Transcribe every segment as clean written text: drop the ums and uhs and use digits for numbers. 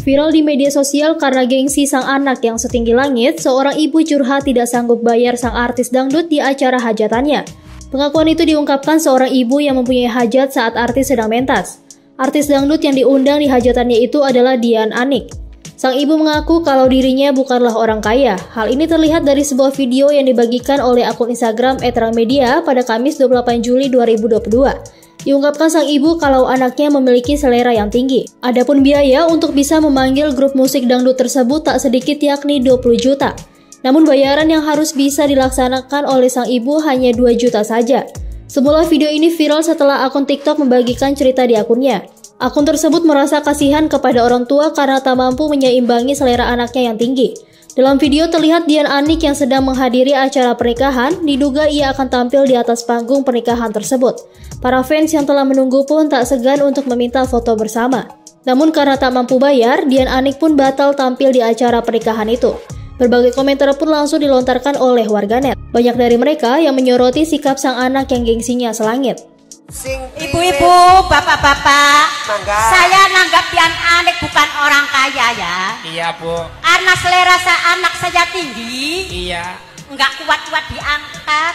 Viral di media sosial karena gengsi sang anak yang setinggi langit, seorang ibu curhat tidak sanggup bayar sang artis dangdut di acara hajatannya. Pengakuan itu diungkapkan seorang ibu yang mempunyai hajat saat artis sedang mentas. Artis dangdut yang diundang di hajatannya itu adalah Dian Anik. Sang ibu mengaku kalau dirinya bukanlah orang kaya. Hal ini terlihat dari sebuah video yang dibagikan oleh akun Instagram @rangmedia pada Kamis 28 Juli 2022. Diungkapkan sang ibu kalau anaknya memiliki selera yang tinggi. Adapun biaya untuk bisa memanggil grup musik dangdut tersebut tak sedikit, yakni 20 juta. Namun bayaran yang harus bisa dilaksanakan oleh sang ibu hanya 2 juta saja. Semula video ini viral setelah akun TikTok membagikan cerita di akunnya. Akun tersebut merasa kasihan kepada orang tua karena tak mampu menyeimbangi selera anaknya yang tinggi. Dalam video terlihat Dian Anik yang sedang menghadiri acara pernikahan, diduga ia akan tampil di atas panggung pernikahan tersebut. Para fans yang telah menunggu pun tak segan untuk meminta foto bersama. Namun karena tak mampu bayar, Dian Anik pun batal tampil di acara pernikahan itu. Berbagai komentar pun langsung dilontarkan oleh warganet. Banyak dari mereka yang menyoroti sikap sang anak yang gengsinya selangit. Ibu-ibu, bapak-bapak, saya nanggap Dian Anik bukan orang kaya ya. Iya bu. Karena selera anak saya tinggi. Iya. Nggak kuat-kuat diangkat.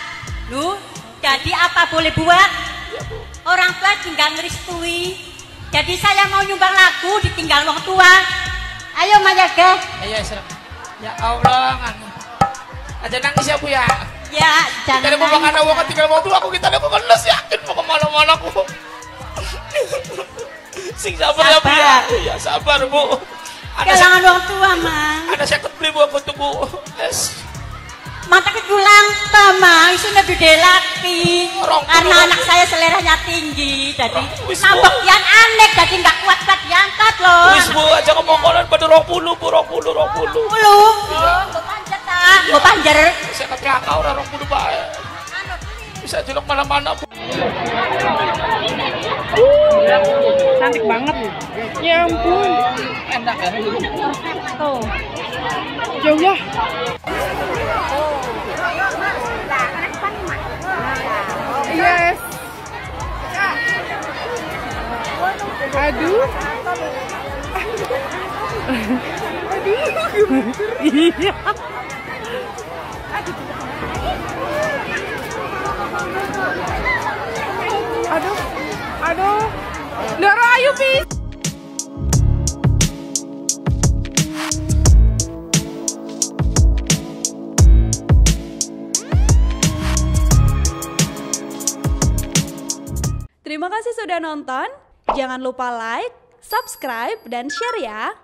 Lu, jadi apa boleh buat? Iya bu. Orang tua tinggal ngeristui. Jadi saya mau nyumbang lagu ditinggal orang tua. Ayo Mayaga. Ayo serap. Ya Allah, aja nangis ya bu ya. Ya, jangan nangis. Mau makan awak tinggal mau tuh aku kita aku kelas yakin mau kemana-mana aku. Sing sabar ya bu ya. Ya sabar bu. Kelangan orang tua mah. Ada saya beli bu aku tuh bu. Es. Mata kedulang mah, isunya gede lagi. Karena anak saya seleranya tinggi, jadi nambah Dian Anik, jadi nggak kuat-kuat diangkat loh. Wis bu, aja ngomong-ngomong pada 20 bu, 20. Gue panjat ah, gue panjer. Saya kekelakau orang 20 bae. Bisa juluk mana-mana bu. Cantik banget. Ya ampun. Enak ya. Tuh. Jauh ya. Yes. Aduh. Iya. Aduh. Doro, ayo bis. Terima kasih sudah nonton. Jangan lupa like, subscribe, dan share ya.